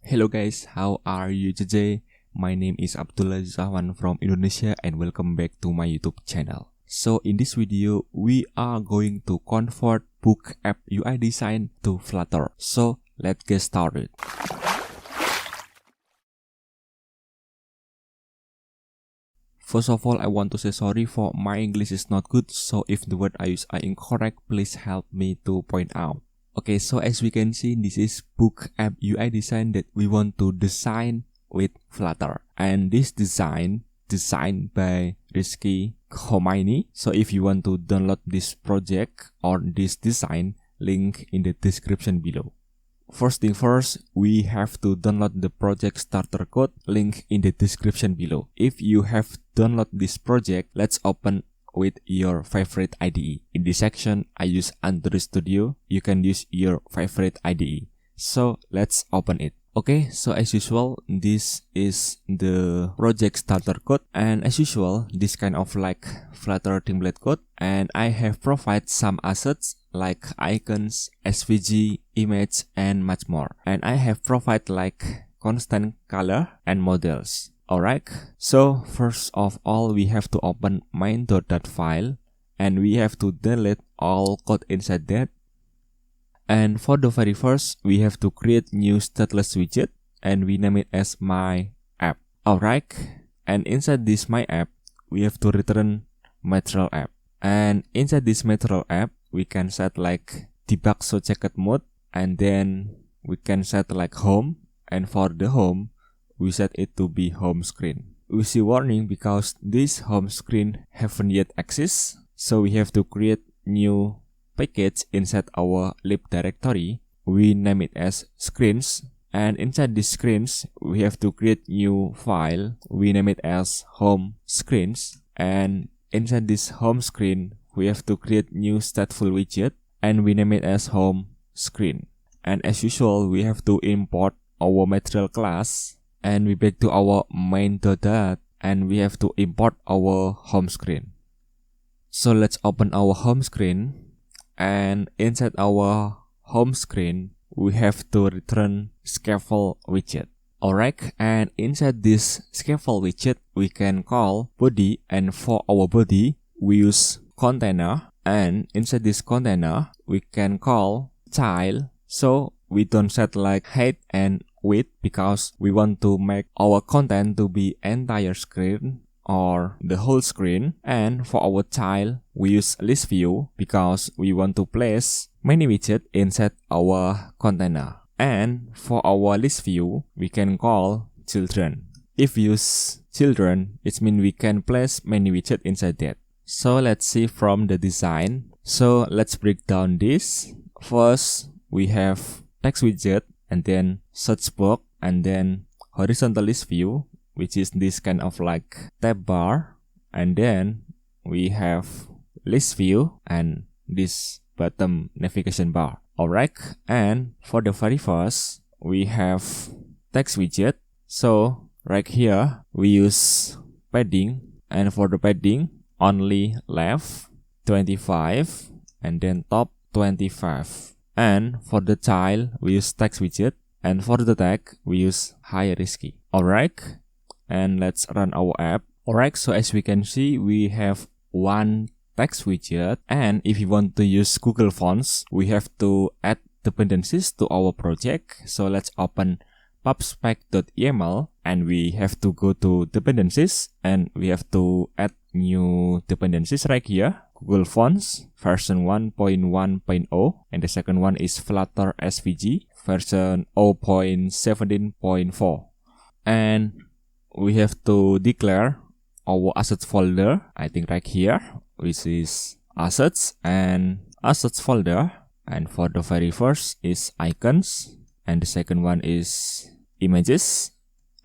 Hello guys, how are you today? My name is Abdul Ahwan from Indonesia and welcome back to my YouTube channel. So in this video, we are going to convert book app UI design to Flutter. So let's get started. First of all, I want to say sorry for my English is not good, so if the word I use are incorrect, please help me to point out. Okay, so as we can see, this is book app UI design that we want to design with Flutter. And this design, designed by Rizki, Khomaini. So if you want to download this project or this design, link in the description below. First thing first, we have to download the project starter code, link in the description below. If you have downloaded this project, let's open with your favorite IDE. In this section, I use Android Studio. You can use your favorite IDE. So let's open it. Okay, so as usual, this is the project starter code. And as usual, this kind of like Flutter template code. And I have provided some assets like icons, SVG, image, and much more. And I have provided like constant color and models. Alright, so first of all, we have to open main.dat file and we have to delete all code inside that. And for the very first, we have to create new stateless widget and we name it as my app. Alright, and inside this my app, we have to return material app. And inside this material app, we can set like debug so checked mode, and then we can set like home, and for the home, we set it to be home screen. We see warning because this home screen haven't yet exist, so we have to create new package inside our lib directory. We name it as screens, and inside these screens we have to create new file. We name it as home screens, and inside this home screen we have to create new stateful widget and we name it as home screen. And as usual, we have to import our material class and we back to our main.dat and we have to import our home screen. So let's open our home screen, and inside our home screen we have to return scaffold widget. Alright, and inside this scaffold widget we can call body, and for our body we use container, and inside this container we can call child. So we don't set like height and width because we want to make our content to be entire screen or the whole screen. And for our child we use list view because we want to place many widgets inside our container. And for our list view we can call children. If we use children, it means we can place many widgets inside that. So let's see from the design. So let's break down this. First we have text widget, and then search box, and then horizontal list view, which is this kind of like tab bar, and then we have list view and this bottom navigation bar. Alright, and for the very first we have text widget. So right here we use padding, and for the padding only left 25 and then top 25. And for the child we use text widget, and for the tag we use high Rizki. Alright, and let's run our app. Alright, so as we can see we have one text widget, and if you want to use Google Fonts we have to add dependencies to our project. So let's open pubspec.yml and we have to go to dependencies and we have to add new dependencies right here. Google Fonts version 1.1.0, and the second one is Flutter SVG version 0.17.4. And we have to declare our assets folder, I think right here, which is assets and assets folder. And for the very first is icons, and the second one is images,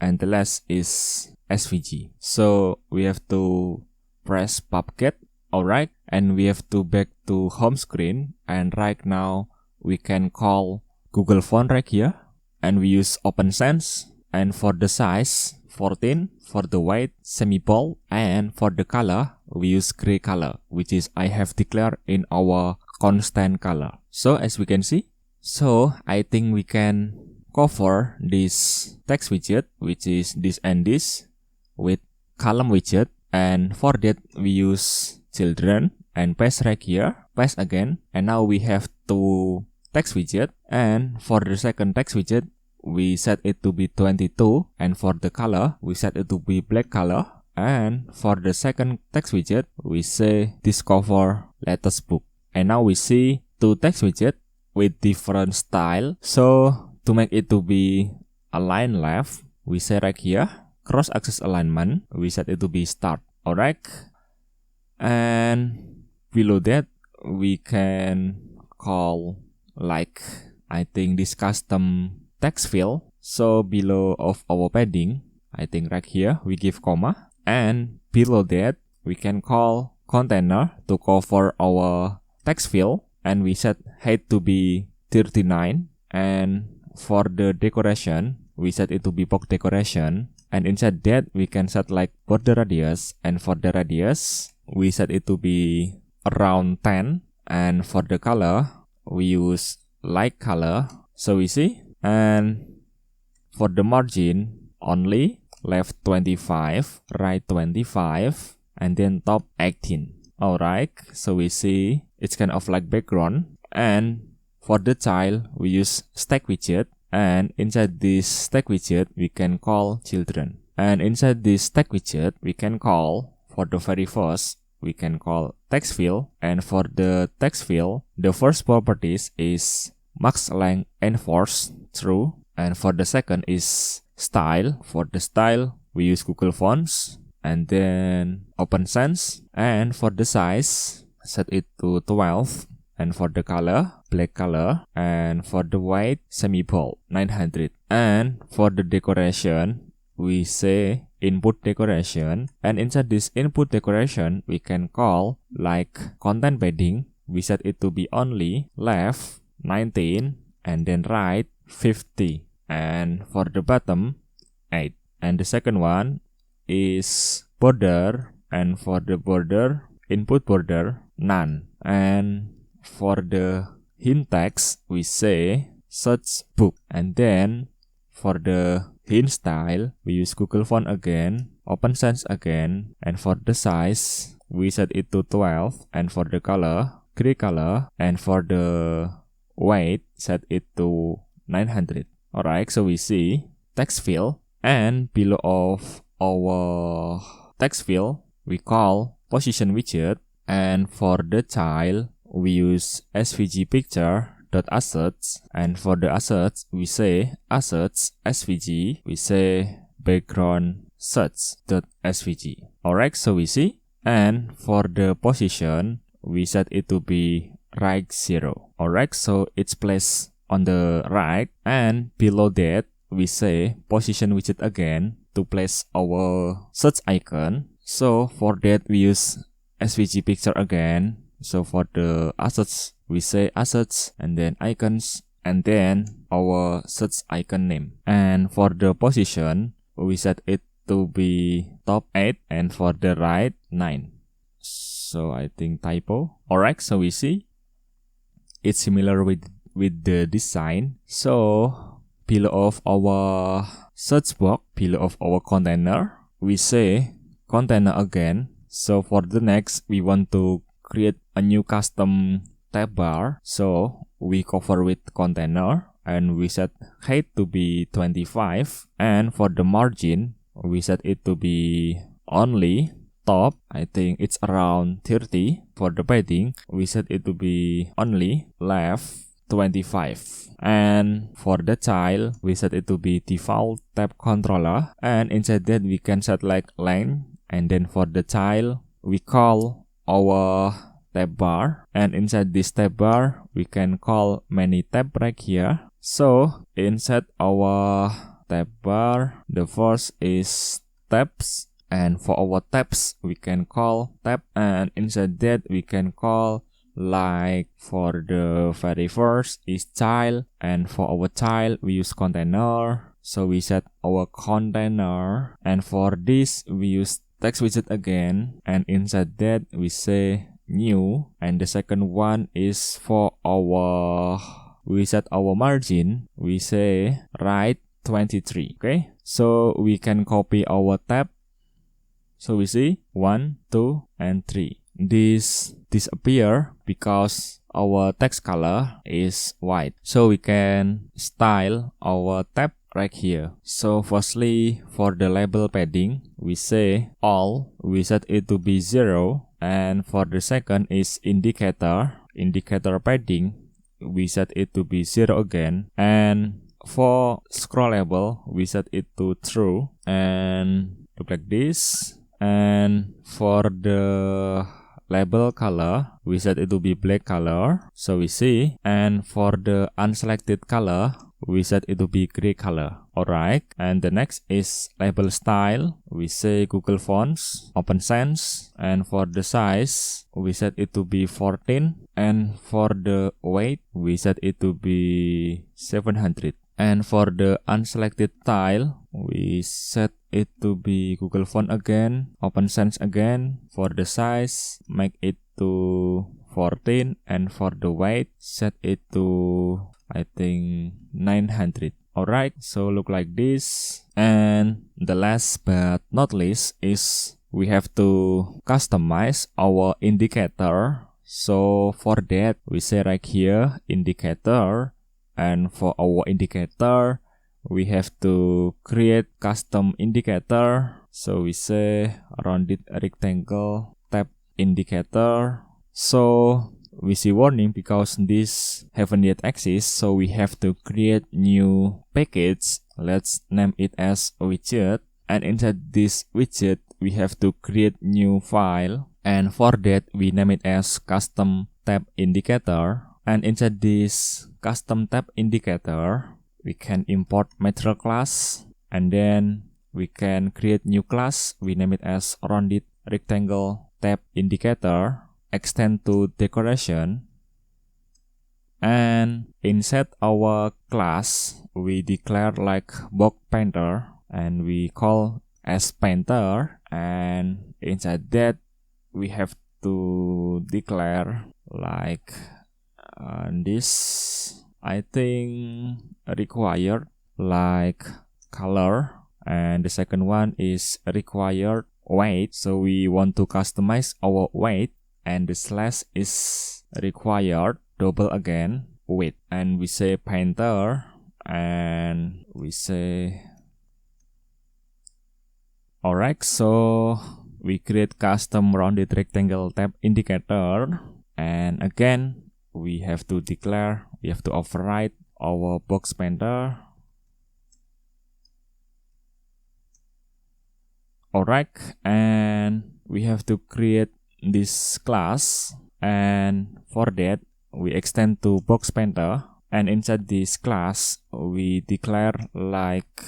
and the last is SVG. So we have to press pubget. Alright, and we have to back to home screen, and right now we can call Google Font right here, and we use Open Sans, and for the size 14, for the weight semi-bold, and for the color we use gray color, which is I have declared in our constant color. So as we can see, so I think we can cover this text widget, which is this and this, with column widget. And for that we use children and paste right here, paste again, and now we have two text widget. And for the second text widget we set it to be 22, and for the color we set it to be black color. And for the second text widget we say discover latest book. And now we see two text widget with different style. So to make it to be align left, we say right here cross axis alignment, we set it to be start. Alright, and below that we can call like I think this custom text field. So below of our padding, I think right here we give comma, and below that we can call container to cover our text field, and we set height to be 39. And for the decoration we set it to be box decoration, and inside that we can set like border radius, and for the radius we set it to be around 10. And for the color we use light color, so we see. And for the margin only left 25, right 25, and then top 18. Alright, so we see it's kind of like background. And for the child we use stack widget, and inside this stack widget we can call children. And inside this stack widget we can call, for the very first we can call text field. And for the text field, the first properties is max length enforced true, and for the second is style. For the style we use Google Fonts, and then open sans. And for the size set it to 12, and for the color black color, and for the weight semi-bold 900. And for the decoration we say input decoration, and inside this input decoration we can call like content padding. We set it to be only left 19, and then right 50, and for the bottom 8. And the second one is border, and for the border input border none. And for the hint text we say search book, and then for the hint style we use Google Font again, open sans again, and for the size we set it to 12, and for the color gray color, and for the weight set it to 900. Alright, so we see text field, and below of our text field we call position widget. And for the child we use SVG picture dot assets, and for the assets we say assets SVG, we say background search dot SVG. Alright, so we see. And for the position we set it to be right 0. Alright, so it's placed on the right, and below that we say position widget again to place our search icon. So for that we use SVG picture again. So for the assets we say assets, and then icons, and then our search icon name. And for the position we set it to be top 8, and for the right 9. So I think typo. Alright, so we see it's similar with the design. So below of our search box, below of our container we say container again. So for the next we want to create a new custom tab bar, so we cover with container, and we set height to be 25, and for the margin we set it to be only top, I think it's around 30. For the padding we set it to be only left 25, and for the child we set it to be default tab controller, and inside that we can set like length. And then for the child we call our tab bar, and inside this tab bar we can call many tab right here. So inside our tab bar the first is tabs, and for our tabs we can call tab, and inside that we can call like for the very first is child, and for our child we use container, so we set our container, and for this we use text widget again, and inside that we say new. And the second one is for our we set our margin, we say right 23. Okay, so we can copy our tab. So we see 1, 2, and 3. This disappear because our text color is white. So we can style our tab right here. So firstly, for the label padding, we say all, we set it to be 0. And for the second is indicator padding, we set it to be 0 again. And for scrollable, we set it to true and look like this. And for the label color, we set it to be black color, so we see. And for the unselected color, we set it to be gray color. Alright, and the next is label style. We say Google Fonts, Open Sans. And for the size, we set it to be 14. And for the weight, we set it to be 700. And for the unselected style, we set it to be Google Font again, Open Sans again. For the size, make it to 14. And for the weight, set it to, I think, 900. Alright, so look like this. And the last but not least is we have to customize our indicator. So for that, we say right here, indicator. And for our indicator, we have to create custom indicator. So we say rounded rectangle tab indicator. So we see warning because this haven't yet exist. So we have to create new package. Let's name it as widget. And inside this widget, we have to create new file. And for that, we name it as custom tab indicator. And inside this custom tab indicator, we can import material class, and then we can create new class. We name it as rounded rectangle tab indicator, extend to decoration. And inside our class, we declare like box painter, and we call as painter. And inside that, we have to declare like this, I think, required like color. And the second one is required weight. So we want to customize our weight. And the slash is required double again width. And we say painter. And we say alright, so we create custom rounded rectangle tab indicator. And again, we have to declare, we have to override our box painter. Alright, and we have to create this class. And for that, we extend to box painter. And inside this class, we declare like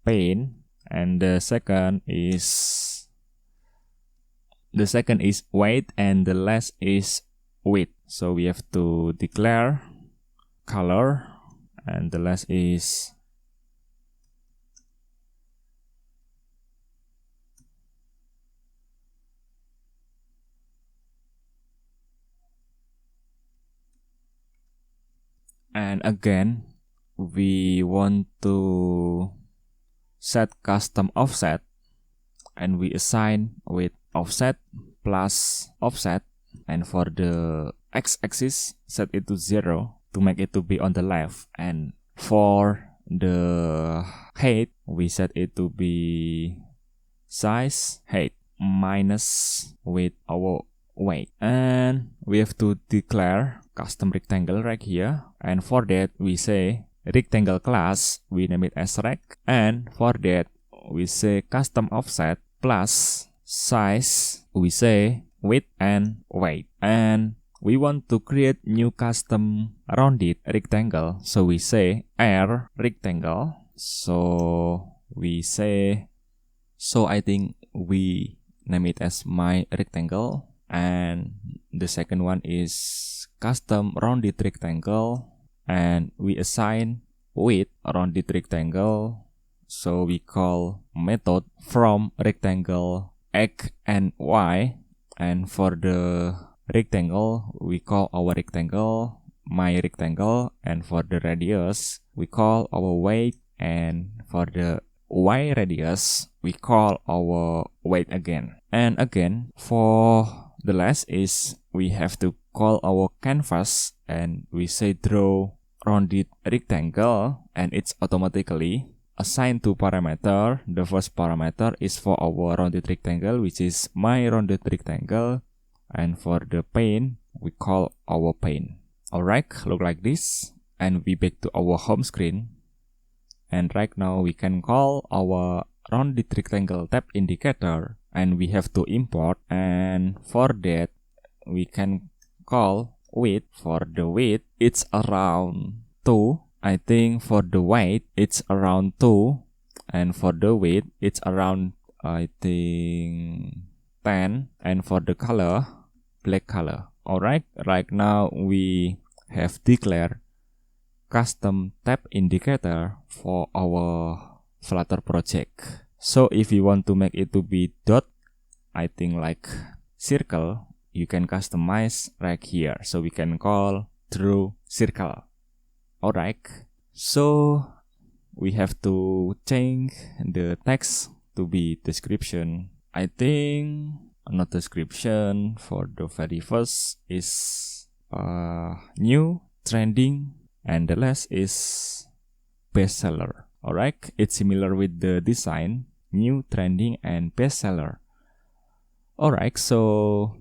paint. And the second is weight, and the last is width. So we have to declare color, and the last is and again we want to set custom offset, and we assign with offset plus offset. And for the x-axis, set it to 0 to make it to be on the left. And for the height, we set it to be size height minus with our weight. And we have to declare custom rectangle right here. And for that, we say rectangle class, we name it as rect. And for that, we say custom offset plus size, we say width and weight. And we want to create new custom rounded rectangle, so we say r rectangle. So we say, so I think we name it as my rectangle. And the second one is custom rounded rectangle, and we assign width rounded rectangle. So we call method from rectangle x and y. And for the rectangle, we call our rectangle my rectangle, and for the radius we call our weight, and for the y radius we call our weight again. And again, for the last is we have to call our canvas, and we say draw rounded rectangle, and it's automatically assigned to parameter. The first parameter is for our rounded rectangle, which is my rounded rectangle, and for the pane we call our pane. Alright, look like this, and we back to our home screen, and right now we can call our rounded rectangle tab indicator, and we have to import, and for that we can call width. For the width it's around 2. I think for the weight it's around 2, and for the width it's around I think 10, and for the color black color. Alright, right now we have declared custom tab indicator for our Flutter project. So if you want to make it to be dot, I think like circle, you can customize right here. So we can call draw circle. Alright, so we have to change the text to be description. I think not description. For the very first is new, trending, and the last is bestseller. Alright, it's similar with the design, new, trending, and bestseller. Alright, so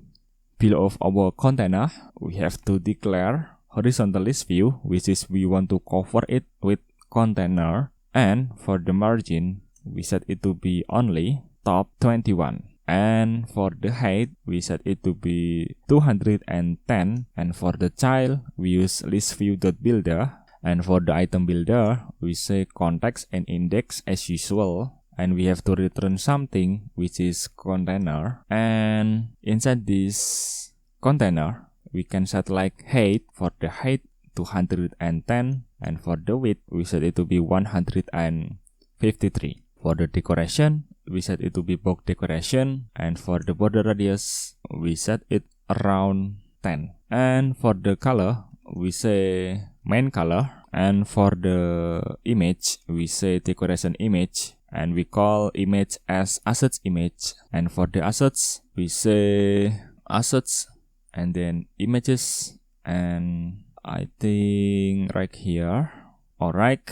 below of our container we have to declare horizontal list view, which is we want to cover it with container, and for the margin we set it to be only top 21, and for the height we set it to be 210, and for the child we use list view.builder, and for the item builder we say context and index as usual, and we have to return something which is container, and inside this container we can set like height. For the height 210, and for the width we set it to be 153. For the decoration we set it to be box decoration, and for the border radius we set it around 10, and for the color we say main color, and for the image we say decoration image, and we call image as assets image, and for the assets we say assets and then images, and I think right here. Alright,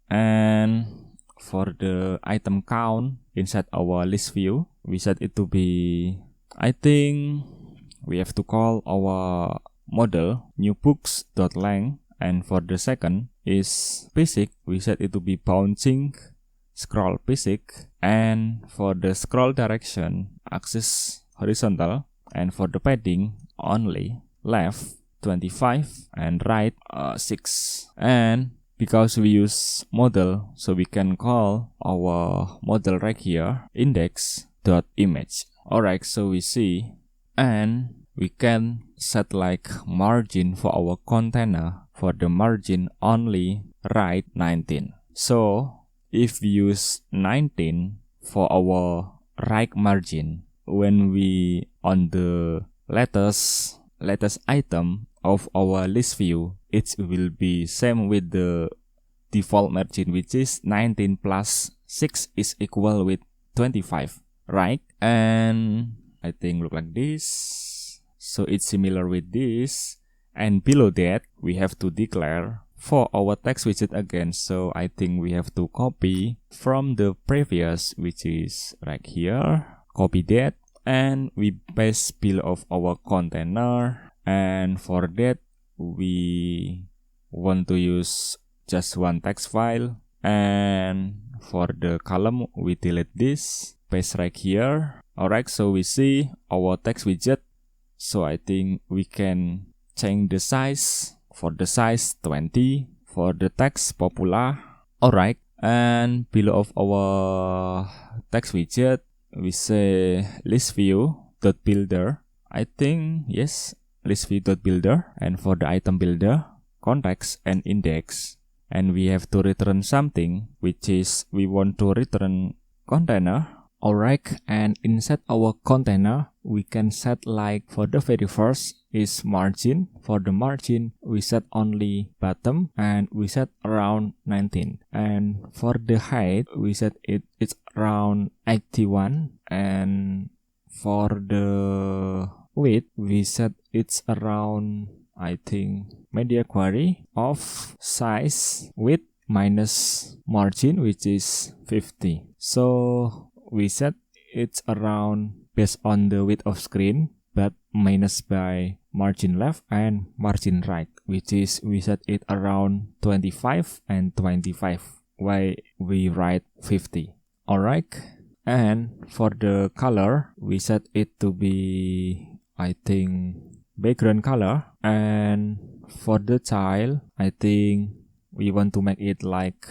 and for the item count inside our list view we set it to be, I think we have to call our model new books.length, and for the second is basic, we set it to be bouncing scroll basic, and for the scroll direction axis horizontal, and for the padding only left 25 and right 6, and because we use model, so we can call our model right here index.image. Alright, so we see, and we can set like margin for our container. For the margin only right 19. So if we use 19 for our right margin, when we on the latest item of our list view, it will be same with the default margin, which is 19 plus 6 is equal with 25, right? And I think look like this. So it's similar with this, and below that we have to declare for our text widget again. So I think we have to copy from the previous, which is right here, copy that, and we paste below of our container, and for that we want to use just one text file, and for the column we delete this, paste right here. Alright, so we see our text widget. So I think we can change the size. For the size 20, for the text popular. Alright, and below of our text widget we say list view.builder. I think yes, list view.builder, and for the item builder context and index, and we have to return something, which is we want to return container. Alright, and inside our container we can set like for the very first is margin. For the margin, we set only bottom and we set around 19. And for the height, we set it's around 81. And for the width, we set it's around, I think, media query of size width minus margin, which is 50. So we set it's around based on the width of screen, but minus by margin left and margin right, which is we set it around 25 and 25. Why we write 50? Alright. And for the color, we set it to be, I think, background color. And for the child, I think we want to make it like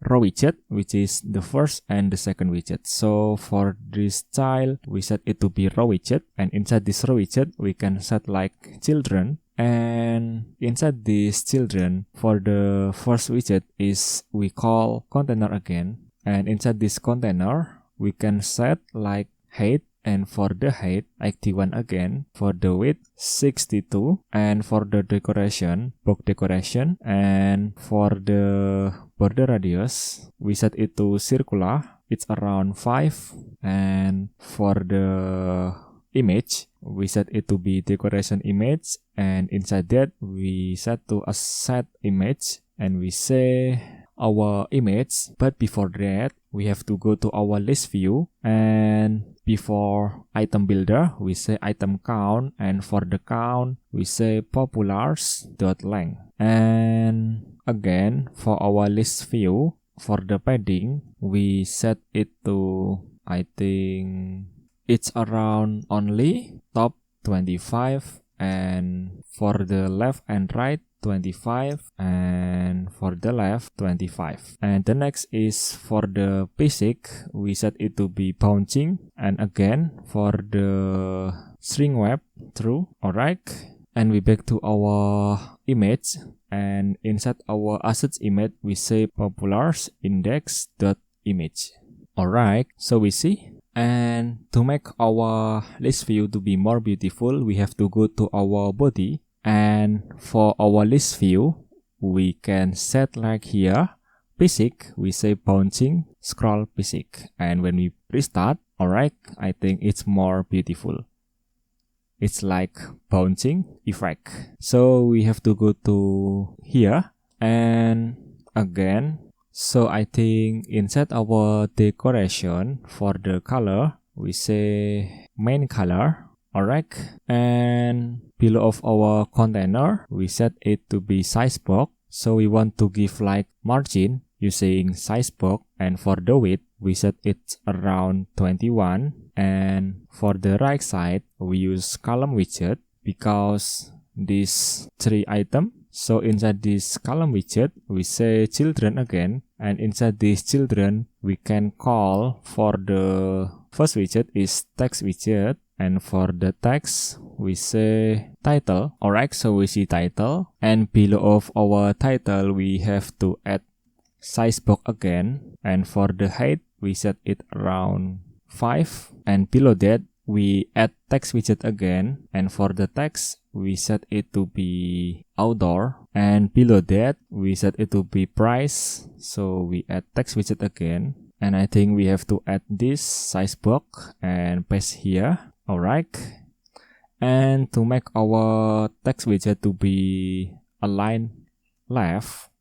row widget, which is the first and the second widget. So for this child, we set it to be row widget, and inside this row widget, we can set like children. And inside this children, for the first widget is we call container again, and inside this container, we can set like height. And for the height, 81 again. For the width, 62. And for the decoration, box decoration. And for the border radius, we set it to circular. It's around 5. And for the image, we set it to be decoration image. And inside that, we set to a set image. And we say our image. But before that, we have to go to our list view. And before item builder, we say item count, and for the count, we say populars.length. And again, for our list view, for the padding, we set it to, I think, it's around only top 25, and for the left and right, 25, and for the left 25. And the next is for the basic, we set it to be bouncing, and again for the string web true. Alright, and we back to our image, and inside our assets image we say populars index.image. Alright, so we see. And to make our list view to be more beautiful, we have to go to our body. And for our list view, we can set like here, basic, we say bouncing, scroll basic. And when we restart, alright, I think it's more beautiful. It's like bouncing effect. So we have to go to here, and again, so I think inside our decoration for the color, we say main color. Alright, and below of our container, we set it to be size box. So we want to give like margin using size box, and for the width, we set it around 21. And for the right side, we use column widget because these 3 items. So inside this column widget, we say children again, and inside this children, we can call for the first widget is text widget. And for the text, we say title. Alright, so we see title. And below of our title, we have to add size box again. And for the height, we set it around 5. And below that, we add text widget again. And for the text, we set it to be outdoor. And below that, we set it to be price. So we add text widget again. And I think we have to add this size box and paste here. Alright, and to make our text widget to be aligned left,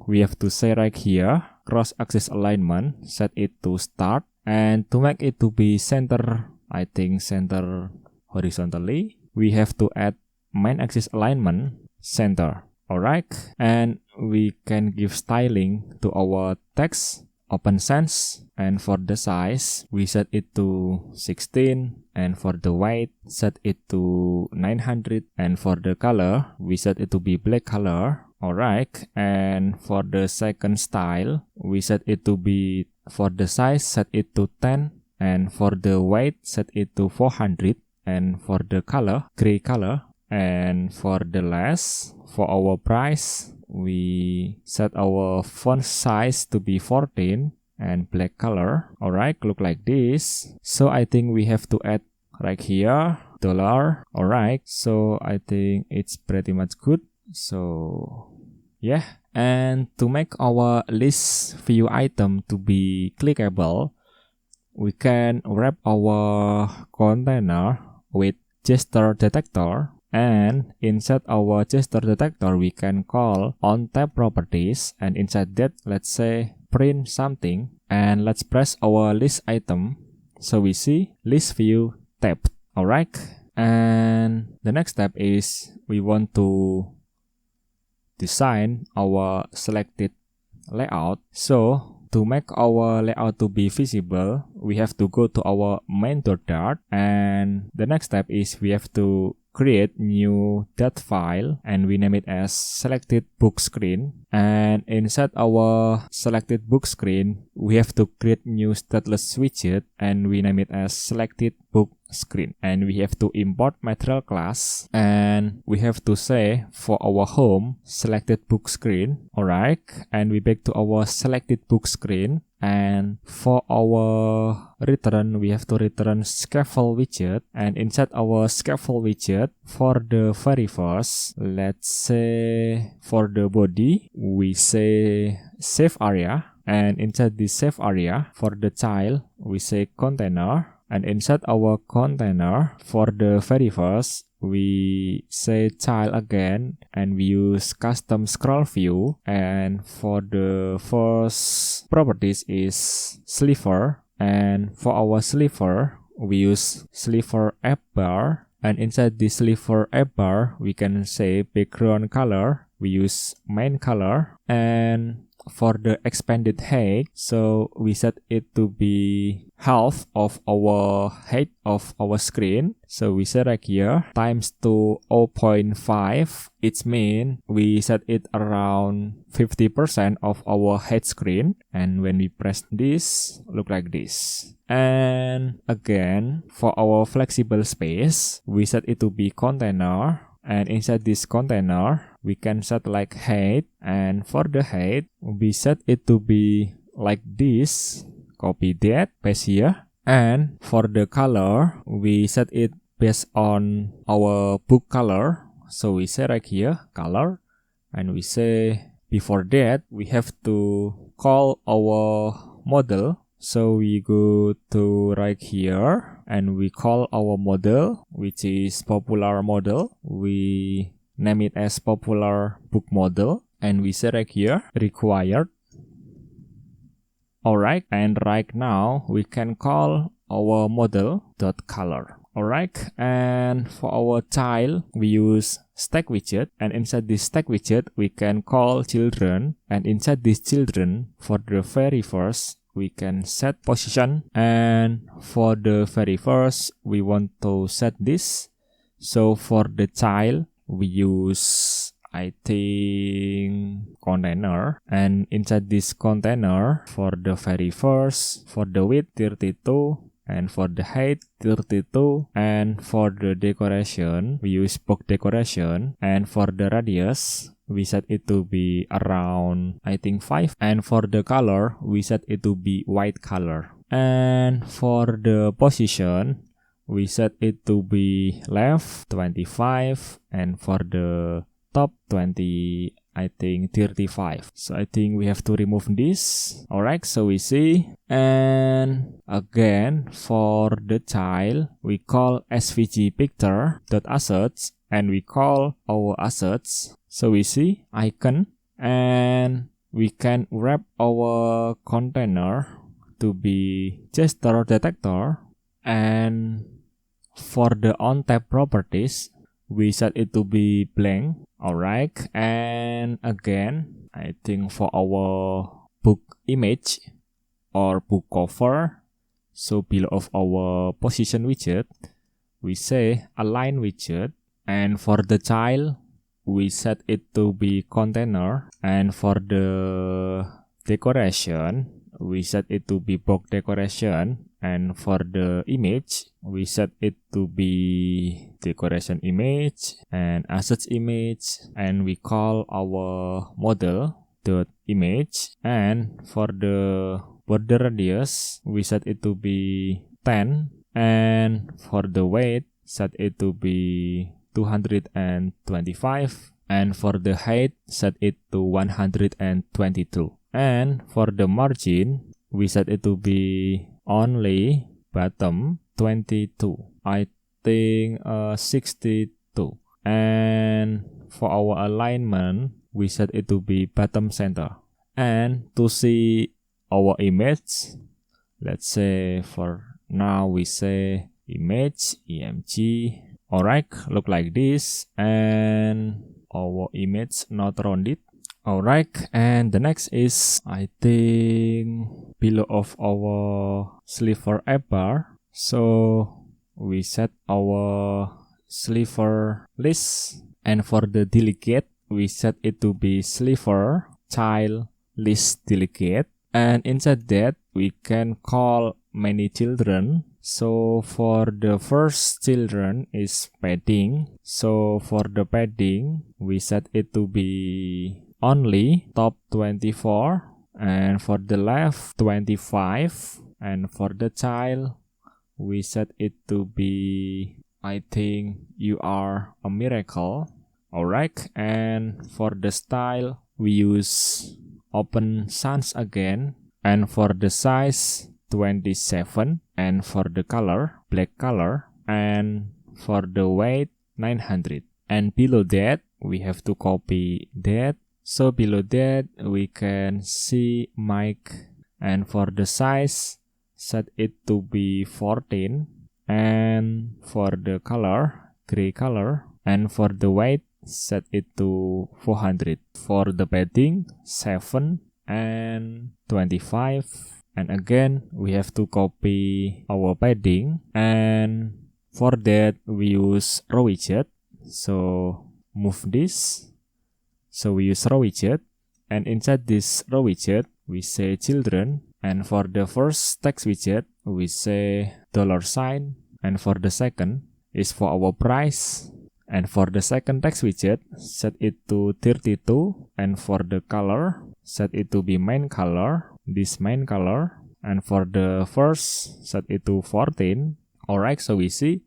we have to say right here, cross axis alignment, set it to start, and to make it to be center, I think center horizontally, we have to add main axis alignment, center. Alright, and we can give styling to our text, open sans, and for the size, we set it to 16, and for the weight, set it to 900, and for the color, we set it to be black color. Alright, and for the second style, we set it to be, for the size, set it to 10, and for the weight, set it to 400, and for the color, gray color, and for the last, for our price, we set our font size to be 14 and black color. Alright, look like this. So I think we have to add right here $. Alright, so I think it's pretty much good. So yeah, and to make our list view item to be clickable, we can wrap our container with gesture detector, and inside our gesture detector we can call onTap properties, and inside that let's say print something, and let's press our list item, so we see list view tabbed. Alright, and the next step is we want to design our selected layout. So to make our layout to be visible, we have to go to our main.dart, and the next step is we have to create new dart file, and we name it as selected book screen. And inside our selected book screen, we have to create new stateless widget, and we name it as selected book screen. And we have to import material class, and we have to say for our home selected book screen. Alright, and we back to our selected book screen, and for our return we have to return scaffold widget, and inside our scaffold widget, for the very first, let's say for the body we say save area, and inside this save area for the child we say container, and inside our container for the very first we say child again, and we use custom scroll view, and for the first properties is sliver, and for our sliver we use sliver app bar, and inside this sliver app bar we can say background color, we use main color, and for the expanded height, so we set it to be half of our height of our screen, so we set right here times to 0.5, it means we set it around 50% of our height screen, and when we press this, look like this. And again, for our flexible space, we set it to be container, and inside this container we can set like height, and for the height we set it to be like this, copy that, paste here, and for the color we set it based on our book color, so we say right here color, and we say before that we have to call our model, so we go to right here and we call our model, which is popular model, we name it as popular book model, and we say right here required. Alright, and right now we can call our model.color. Alright, and for our child we use stack widget, and inside this stack widget we can call children, and inside this children for the very first we can set position, and for the very first we want to set this, so for the child we use I think container, and inside this container for the very first, for the width 32, and for the height 32, and for the decoration we use box decoration, and for the radius we set it to be around I think 5, and for the color we set it to be white color, and for the position we set it to be left 25, and for the top 20 I think 35, so I think we have to remove this. Alright, so we see, and again for the child we call svg picture.assets, and we call our assets, so we see icon, and we can wrap our container to be gesture detector, and for the onTap properties we set it to be blank. Alright, and again I think for our book image or book cover, so below of our position widget we say align widget, and for the child we set it to be container, and for the decoration we set it to be box decoration, and for the image we set it to be decoration image and assets image, and we call our model dot image, and for the border radius we set it to be 10, and for the weight set it to be 225, and for the height set it to 122, and for the margin we set it to be only bottom 22, I think 62, and for our alignment we set it to be bottom center. And to see our image, let's say for now we say image img. Alright, look like this, and our image not rounded. Alright, and the next is I think below of our sliver app bar. So we set our sliver list, and for the delegate we set it to be sliver child list delegate, and inside that we can call many children. So for the first children is padding, so for the padding we set it to be only top 24, and for the left 25, and for the child we set it to be I think you are a miracle. Alright, and for the style we use open sans again, and for the size 27, and for the color black color, and for the weight 900. And below that we have to copy that, so below that we can see mic, and for the size set it to be 14, and for the color gray color, and for the weight set it to 400. For the padding 7 and 25, and again we have to copy our padding, and for that we use row widget. So move this, so we use row widget, and inside this row widget we say children, and for the first text widget we say $sign, and for the second is for our price, and for the second text widget set it to 32, and for the color set it to be main color, this main color, and for the first set it to 14. Alright, so we see,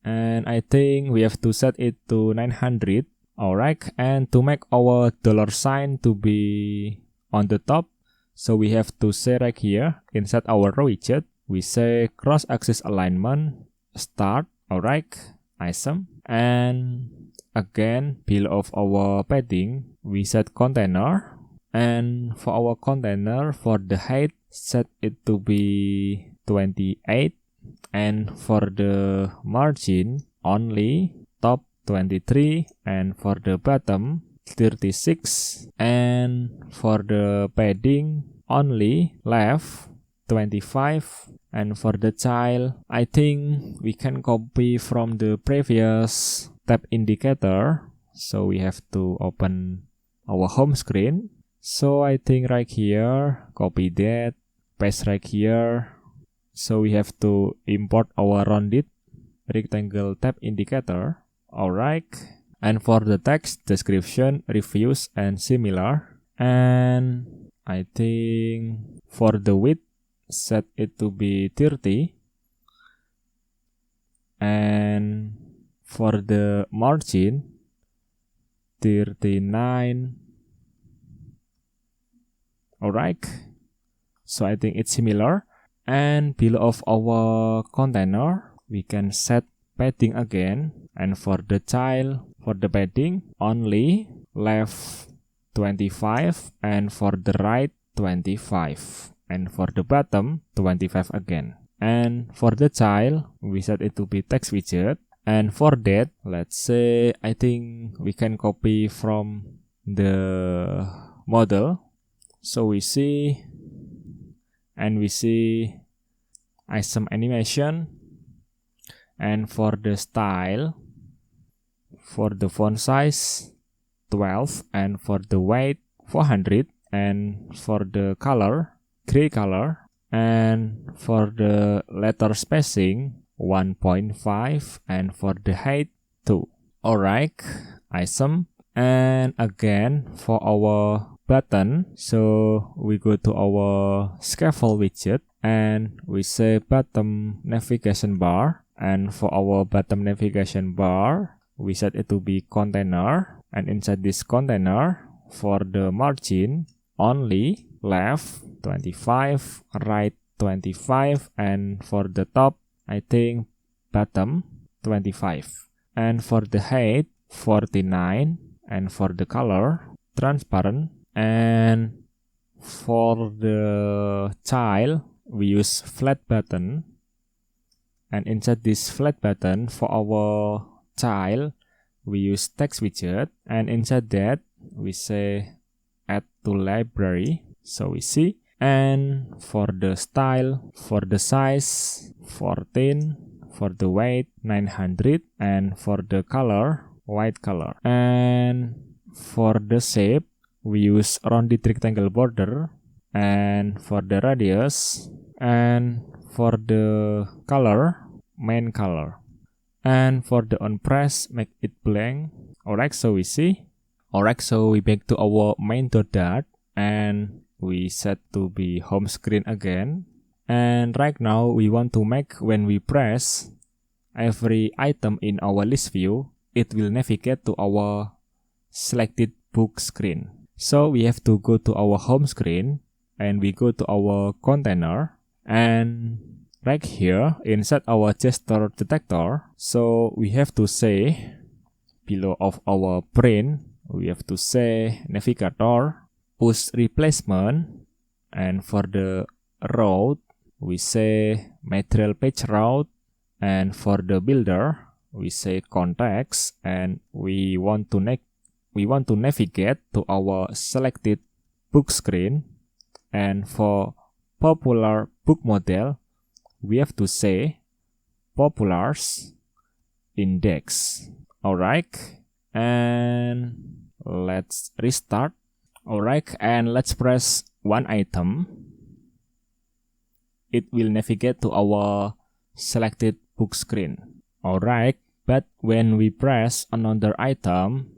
and I think we have to set it to 900. Alright, and to make our $sign to be on the top, so we have to say right here inside our row widget we say cross axis alignment start. Alright, awesome. And again below of our padding we set container, and for our container for the height set it to be 28, and for the margin only top 23, and for the bottom 36, and for the padding only left 25, and for the child I think we can copy from the previous tab indicator, so we have to open our home screen. So I think right here copy that, paste right here, so we have to import our rounded rectangle tab indicator. Alright, and for the text description reviews and similar, and I think for the width set it to be 30, and for the margin 39. Alright, so I think it's similar, and below of our container we can set padding again, and for the child for the padding only left 25, and for the right 25, and for the bottom 25 again. And for the child we set it to be text widget, and for that let's say I think we can copy from the model, so we see, and we see item animation, and for the style for the font size 12, and for the weight 400, and for the color gray color, and for the letter spacing 1.5, and for the height 2. Alright, awesome. And again for our button, so we go to our scaffold widget, and we say bottom navigation bar, And for our bottom navigation bar, we set it to be container. And inside this container, for the margin, only left 25, right 25, and for the top, I think bottom 25. And for the height, 49, and for the color, transparent. And for the child, we use flat button. And inside this flat button, for our child, we use text widget. And inside that, we say add to library. So we see. And for the style, for the size, 14. For the weight, 900. And for the color, white color. And for the shape, we use rounded rectangle border. And for the radius, and for the color, main color. And for the on press, make it blank. Alright, so we see. Alright, so we back to our main.dart and we set to be home screen again. And right now we want to make when we press every item in our list view, it will navigate to our selected book screen. So we have to go to our home screen and we go to our container, and right here inside our gesture detector, so we have to say below of our print, we have to say Navigator push replacement, and for the route we say material page route, and for the builder we say context, and we want to navigate to our selected book screen. And for popular book model, we have to say populars index. Alright, and let's restart. Alright, and let's press one item. It will navigate to our selected book screen. Alright, but when we press another item,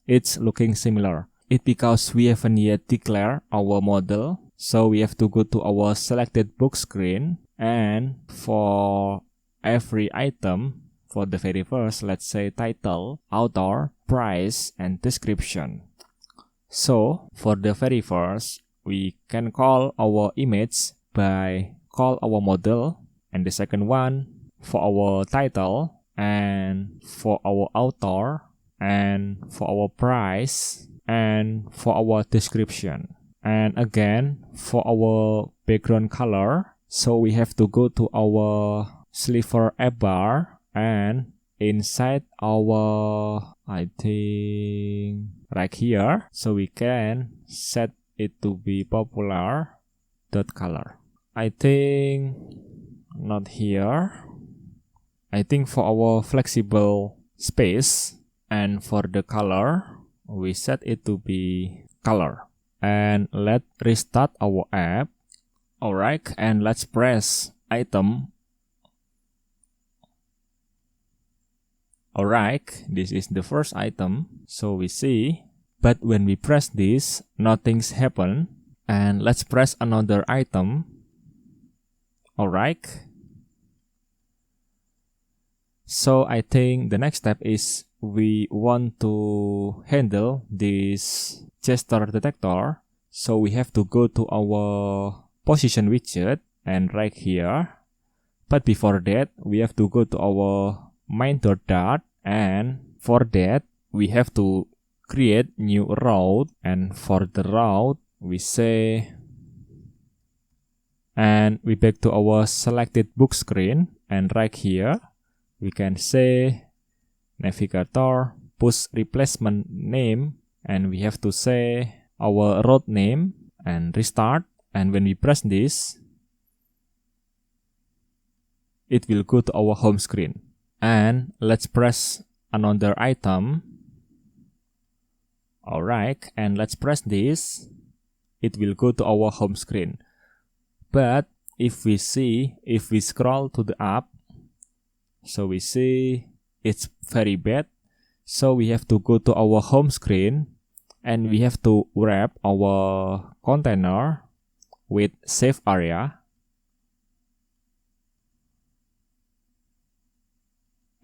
it's looking similar. It's because we haven't yet declared our model, so we have to go to our selected book screen, and for every item, for the very first, let's say title, author, price, and description. So for the very first, we can call our image by call our model, and the second one for our title, and for our author, and for our price, and for our description. And again, for our background color, so we have to go to our sliver app bar, and inside our, I think, right here, so we can set it to be popular dot color. I think not here. I think for our flexible space, and for the color, we set it to be color. And let's restart our app. Alright, and let's press item. Alright, this is the first item, so we see. But when we press this, nothing's happen. And let's press another item. Alright. So I think the next step is we want to handle this gesture detector. So we have to go to our position widget and right here. But before that, we have to go to our main.dart, and for that, we have to create new route, and for the route, we say, and we back to our selected book screen, and right here, we can say Navigator push replacement name, and we have to say our route name and restart. And when we press this, it will go to our home screen. And let's press another item. Alright, and let's press this. It will go to our home screen. But if we scroll to the up, so we see it's very bad. So we have to go to our home screen, and we have to wrap our container with save area.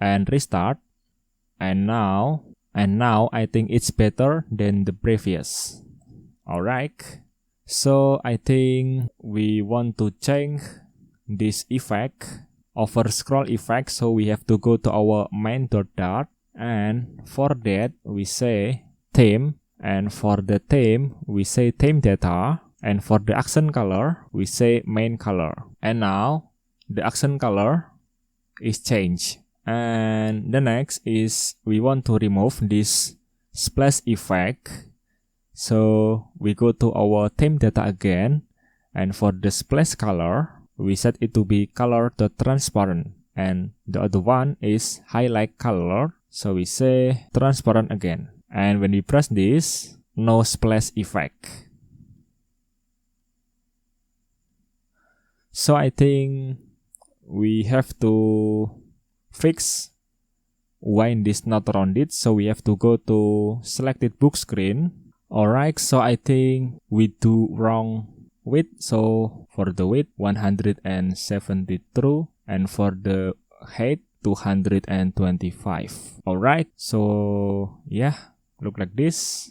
and restart. And now I think it's better than the previous. Alright, so I think we want to change this effect, over scroll effect, so we have to go to our main dot, and for that we say theme, and for the theme we say theme data, and for the accent color we say main color. And now the accent color is changed. And the next is we want to remove this splash effect, so we go to our theme data again, and for the splash color we set it to be color transparent, and the other one is highlight color, so we say transparent again. And when we press this, no splash effect. So I think we have to fix why this not rounded, so we have to go to selected book screen. Alright, so I think we do wrong width, so for the width 172, and for the height 225. Alright, so yeah, look like this.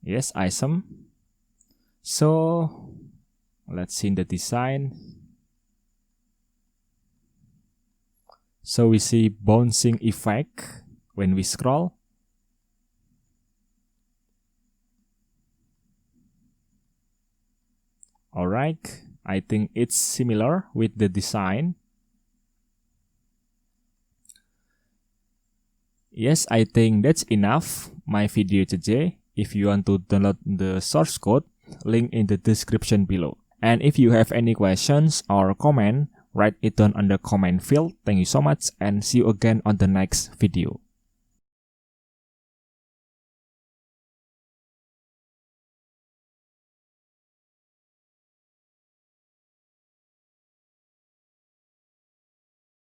Yes, awesome. So let's see the design. So we see bouncing effect when we scroll. Alright, I think it's similar with the design. Yes, I think that's enough my video today. If you want to download the source code, link in the description below. And if you have any questions or comment, write it down on the comment field. Thank you so much, and see you again on the next video.